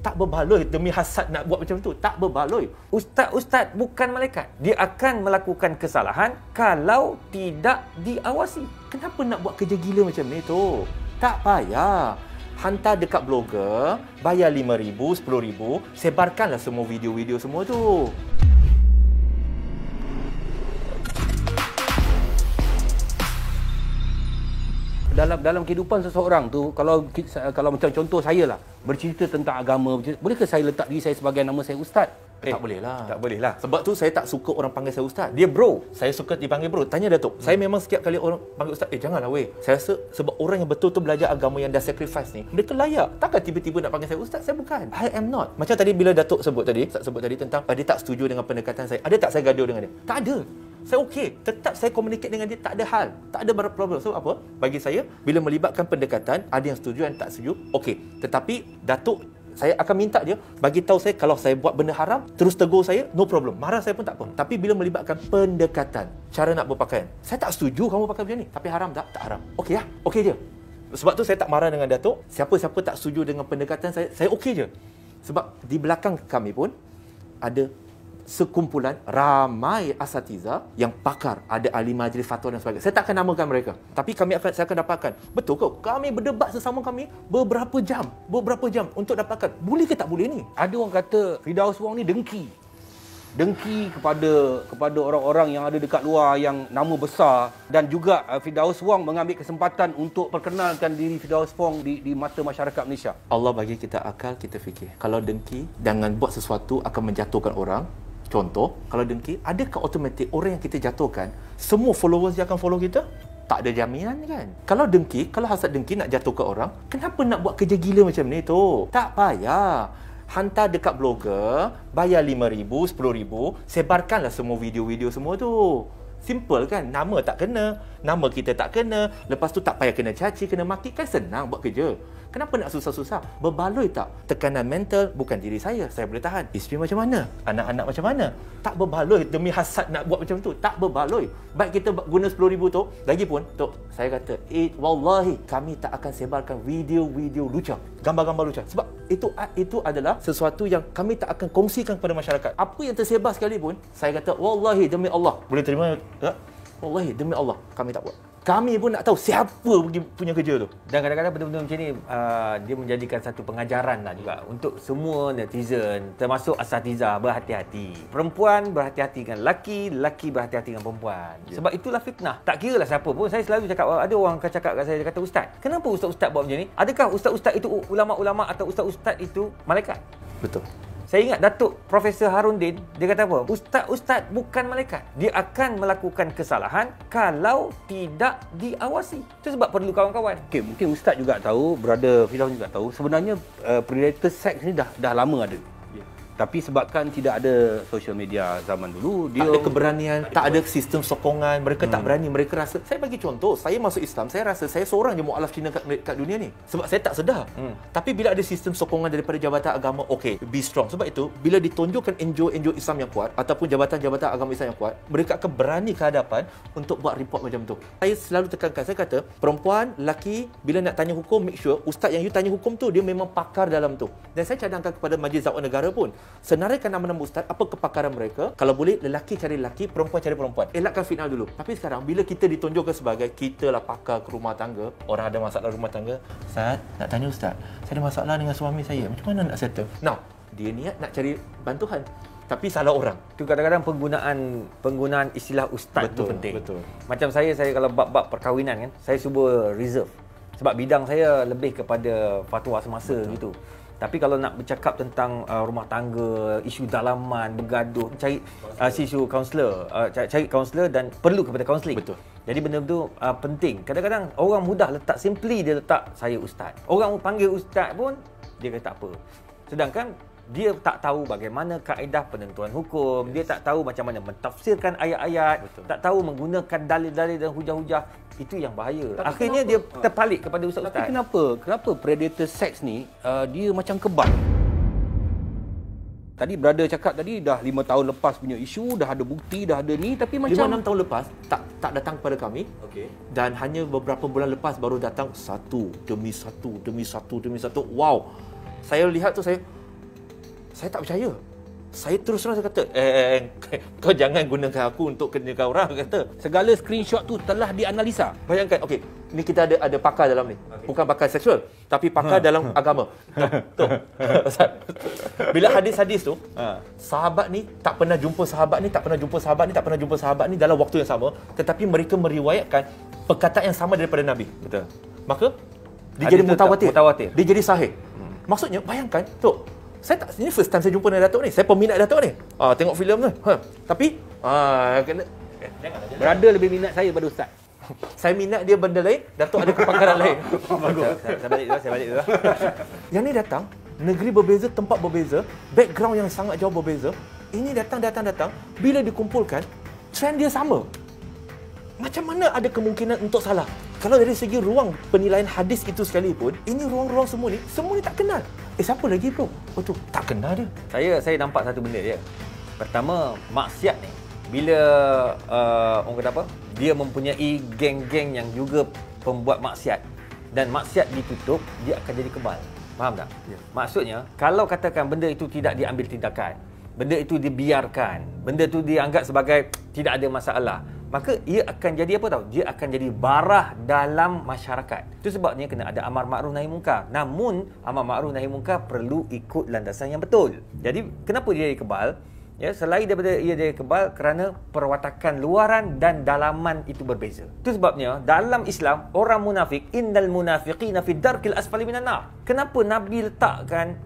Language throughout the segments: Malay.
tak berbaloi demi hasad nak buat macam tu. Tak berbaloi. Ustaz-ustaz bukan malaikat. Dia akan melakukan kesalahan kalau tidak diawasi. Kenapa nak buat kerja gila macam ni tu? Tak payah. Hantar dekat blogger, bayar RM5,000, RM10,000, sebarkanlah semua video-video semua tu. Dalam kehidupan seseorang tu, kalau macam contoh saya lah, bercerita tentang agama, boleh ke saya letak diri saya sebagai nama saya ustaz? Tak boleh lah. Tak boleh lah. Sebab tu saya tak suka orang panggil saya ustaz. Dia bro. Saya suka dipanggil bro. Tanya Datuk. Saya memang setiap kali orang panggil ustaz, janganlah weh. Saya rasa sebab orang yang betul tu belajar agama yang dah sacrifice ni, mereka layak. Takkan tiba-tiba nak panggil saya ustaz? Saya bukan. I am not. Macam tadi bila Datuk sebut tadi, Ustaz sebut tadi tentang dia tak setuju dengan pendekatan saya. Ada tak saya gaduh dengan dia? Tak ada. Saya okey. Tetap saya communicate dengan dia, tak ada hal. Tak ada problem. So apa? Bagi saya, bila melibatkan pendekatan, ada yang setuju, ada yang tak setuju, okey. Tetapi Datuk, saya akan minta dia bagi tahu saya kalau saya buat benda haram, terus tegur saya, no problem. Marah saya pun tak apa. Tapi bila melibatkan pendekatan, cara nak berpakaian, saya tak setuju kamu pakai macam ni. Tapi haram tak? Tak haram. Okey ya? Okey je. Sebab tu saya tak marah dengan Datuk. Siapa-siapa tak setuju dengan pendekatan saya okey je. Sebab di belakang kami pun ada sekumpulan ramai asatiza yang pakar, ada ahli majlis fatwa dan sebagainya. Saya tak akan namakan mereka, tapi saya akan dapatkan. Betul ke? Kami berdebat sesama kami beberapa jam untuk dapatkan boleh ke tak boleh ni. Ada orang kata Firdaus Wong ni dengki kepada orang-orang yang ada dekat luar yang nama besar, dan juga Firdaus Wong mengambil kesempatan untuk perkenalkan diri Firdaus Wong di mata masyarakat Malaysia. Allah bagi kita akal, kita fikir. Kalau dengki, jangan buat sesuatu akan menjatuhkan orang. Contoh, kalau dengki, adakah automatik orang yang kita jatuhkan, semua followers dia akan follow kita? Tak ada jaminan kan? Kalau dengki, kalau hasad dengki nak jatuhkan orang, kenapa nak buat kerja gila macam ni tu? Tak payah. Hantar dekat blogger, bayar RM5,000, RM10,000, sebarkanlah semua video-video semua tu. Simple kan? Nama tak kena, nama kita tak kena, lepas tu tak payah kena caci, kena maki, kan senang buat kerja. Kenapa nak susah-susah? Berbaloi tak? Tekanan mental bukan diri saya boleh tahan. Isteri macam mana? Anak-anak macam mana? Tak berbaloi demi hasad nak buat macam tu. Tak berbaloi. Baik kita guna RM10,000 tu, lagipun, Tok, saya kata, wallahi, kami tak akan sebarkan video-video lucah, gambar-gambar lucah. Sebab itu adalah sesuatu yang kami tak akan kongsikan kepada masyarakat. Apa yang tersebar sekalipun, saya kata, wallahi, demi Allah. Boleh terima? Tak? Wallahi, demi Allah, kami tak buat. Kami pun nak tahu siapa punya kerja tu. Dan kadang-kadang benda-benda macam ni dia menjadikan satu pengajaran lah juga untuk semua netizen, termasuk asatiza, berhati-hati. Perempuan berhati-hati dengan lelaki, lelaki berhati-hati dengan perempuan. Sebab itulah fitnah. Tak kira lah siapa pun. Saya selalu cakap, ada orang akan cakap kat saya, dia kata, ustaz, kenapa ustaz-ustaz buat macam ni? Adakah ustaz-ustaz itu ulama-ulama atau ustaz-ustaz itu malaikat? Betul. Saya ingat Datuk Profesor Harundin, dia kata apa? Ustaz-ustaz bukan malaikat. Dia akan melakukan kesalahan kalau tidak diawasi. Itu sebab perlu kawan-kawan. Okay, mungkin ustaz juga tahu, brother Firdaus juga tahu, sebenarnya predator sex ni dah lama ada. Tapi sebabkan tidak ada social media zaman dulu, tak ada keberanian, tak ada sistem sokongan, mereka tak berani, mereka rasa. Saya bagi contoh, saya masuk Islam, saya rasa saya seorang je mualaf Cina kat dunia ni. Sebab saya tak sedar. Tapi bila ada sistem sokongan daripada jabatan agama, okay, be strong. Sebab itu, bila ditunjukkan NGO Islam yang kuat, ataupun jabatan-jabatan agama Islam yang kuat, mereka akan berani ke hadapan untuk buat report macam tu. Saya selalu tekankan, saya kata, perempuan, lelaki, bila nak tanya hukum, make sure ustaz yang you tanya hukum tu, dia memang pakar dalam tu. Dan saya cadangkan kepada Majlis Dakwah Negara pun, senaraikan nama-nama ustaz, apa kepakaran mereka. Kalau boleh, lelaki cari lelaki, perempuan cari perempuan. Elakkan fitnah dulu. Tapi sekarang, bila kita ditunjukkan sebagai kita lah pakar ke rumah tangga, orang ada masalah rumah tangga, Ustaz, nak tanya ustaz, saya ada masalah dengan suami saya, macam mana nak settle? Now, dia niat nak cari bantuan, tapi salah orang. Itu kadang-kadang penggunaan istilah ustaz tu penting. Betul. Macam saya kalau bab-bab perkahwinan kan, saya cuba reserve. Sebab bidang saya lebih kepada fatwa semasa gitu. Tapi kalau nak bercakap tentang rumah tangga, isu dalaman, bergaduh, cari isu kaunselor, cari kaunselor dan perlu kepada kaunseling. Betul. Jadi benda tu penting. Kadang-kadang orang mudah letak, simply dia letak saya ustaz. Orang panggil ustaz pun dia kata tak apa. Sedangkan dia tak tahu bagaimana kaedah penentuan hukum, dia tak tahu macam mana mentafsirkan ayat-ayat, tak tahu menggunakan dalil-dalil dan hujah-hujah. Itu yang bahaya. Tapi akhirnya dia terpalit kepada ustaz-ustaz. Tapi kenapa predator sex ni dia macam kebal? Tadi brother cakap tadi dah 5 tahun lepas punya isu, dah ada bukti, dah ada ni, tapi macam 5-6 tahun lepas tak datang kepada kami. Okey. Dan hanya beberapa bulan lepas baru datang satu demi satu. Wow. Saya lihat tu, saya Saya tak percaya. Saya terus terang saya kata, kau jangan gunakan aku untuk kenakan orang, kata. Segala screenshot tu telah dianalisa. Bayangkan, okey, ni kita ada pakar dalam ni. Bukan pakar seksual, tapi pakar dalam agama. Tuh. Bila hadis-hadis tu, sahabat ni tak pernah jumpa sahabat ni, tak pernah jumpa sahabat ni, tak pernah jumpa sahabat ni dalam waktu yang sama, tetapi mereka meriwayatkan perkataan yang sama daripada Nabi. Betul. Maka dia Hadis jadi tu mutawatir. mutawatir. Dia jadi sahih. Maksudnya bayangkan, tu. Ini first time saya jumpa dengan Datuk ni. Saya peminat Datuk ni. Tengok filem tu. Tapi kena Brother lebih minat saya pada ustaz. saya minat dia benda lain, Datuk ada kepakaran lain. Bagus. Saya balik dulu. Yang ni datang, negeri berbeza, tempat berbeza, background yang sangat jauh berbeza. Ini datang. Bila dikumpulkan, trend dia sama. Macam mana ada kemungkinan untuk salah? Kalau dari segi ruang penilaian hadis itu sekalipun, ini ruang-ruang semua ni tak kenal. Siapa lagi bro? Oh tu, tak kenal dia. Saya nampak satu benda dia. Pertama, maksiat ni bila orang kata apa? Dia mempunyai geng-geng yang juga pembuat maksiat dan maksiat ditutup, dia akan jadi kebal. Faham tak? Ya. Maksudnya, kalau katakan benda itu tidak diambil tindakan, benda itu dibiarkan, benda itu dianggap sebagai tidak ada masalah, maka ia akan jadi apa tahu? Dia akan jadi barah dalam masyarakat. Itu sebabnya kena ada amar makruf nahi munkar. Namun amar makruf nahi munkar perlu ikut landasan yang betul. Jadi kenapa dia jadi kebal? Ya, selain daripada ia jadi kebal kerana perwatakan luaran dan dalaman itu berbeza. Itu sebabnya dalam Islam orang munafik, innal munafiqina fi darkil asfali minan nar. Kenapa Nabi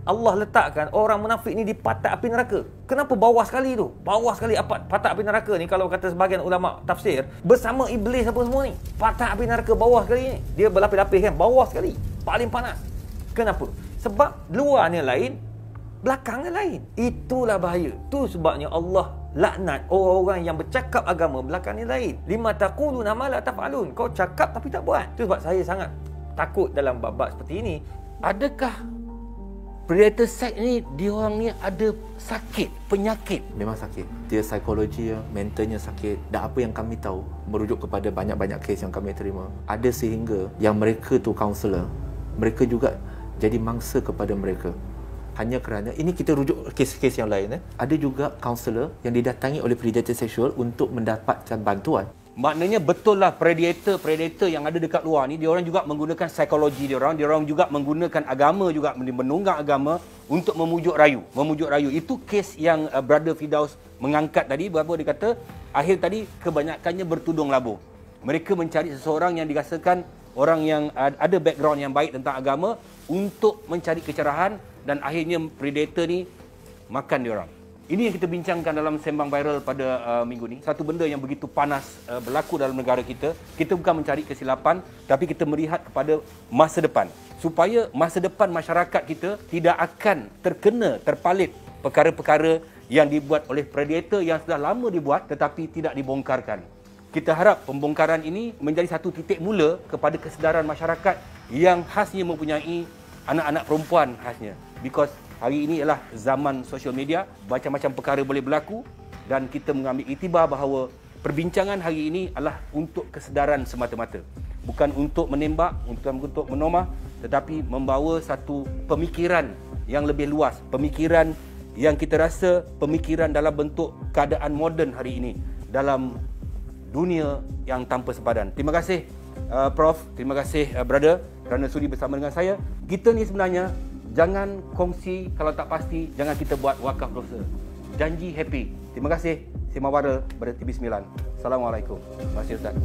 Allah letakkan orang munafik ni di patak api neraka? Kenapa bawah sekali tu? Bawah sekali patak api neraka ni, kalau kata sebahagian ulama tafsir, bersama iblis apa semua ni. Patak api neraka bawah sekali ni. Dia berlapis-lapis kan, bawah sekali. Paling panas. Kenapa? Sebab luarnya lain, belakangnya lain. Itulah bahaya. Tu sebabnya Allah laknat orang-orang yang bercakap agama belakangnya lain. Lima taquluna ma la taf'alun. Kau cakap tapi tak buat. Tu sebab saya sangat takut dalam bab-bab seperti ini. Adakah predator sex ni, diorang ni ada sakit, penyakit? Memang sakit. Dia psikologi, mentalnya sakit. Dan apa yang kami tahu, merujuk kepada banyak-banyak kes yang kami terima, ada sehingga yang mereka tu kaunselor, mereka juga jadi mangsa kepada mereka. Hanya kerana, ini kita rujuk kes-kes yang lain, ada juga kaunselor yang didatangi oleh predator seksual untuk mendapatkan bantuan. Maknanya betul lah predator yang ada dekat luar ni, diorang juga menggunakan psikologi diorang juga menggunakan agama juga, menunggang agama untuk memujuk rayu. Itu kes yang Brother Firdaus mengangkat tadi, berapa dia kata, akhir tadi kebanyakannya bertudung labuh. Mereka mencari seseorang yang dirasakan orang yang ada background yang baik tentang agama untuk mencari kecerahan, dan akhirnya predator ni makan diorang. Ini yang kita bincangkan dalam Sembang Viral pada minggu ni. Satu benda yang begitu panas berlaku dalam negara kita. Kita bukan mencari kesilapan, tapi kita melihat kepada masa depan. Supaya masa depan masyarakat kita tidak akan terpalit perkara-perkara yang dibuat oleh predator yang sudah lama dibuat tetapi tidak dibongkarkan. Kita harap pembongkaran ini menjadi satu titik mula kepada kesedaran masyarakat yang khasnya mempunyai anak-anak perempuan khasnya. Because hari ini ialah zaman social media, macam-macam perkara boleh berlaku, dan kita mengambil iktibar bahawa perbincangan hari ini adalah untuk kesedaran semata-mata. Bukan untuk menembak, untuk menomah, tetapi membawa satu pemikiran yang lebih luas. Pemikiran yang kita rasa pemikiran dalam bentuk keadaan moden hari ini dalam dunia yang tanpa sepadan. Terima kasih Prof, terima kasih Brother kerana sudi bersama dengan saya. Kita ni sebenarnya jangan kongsi kalau tak pasti, jangan kita buat wakaf dosa. Janji happy. Terima kasih. Sembang Viral pada TV9. Assalamualaikum. Terima kasih Ustaz.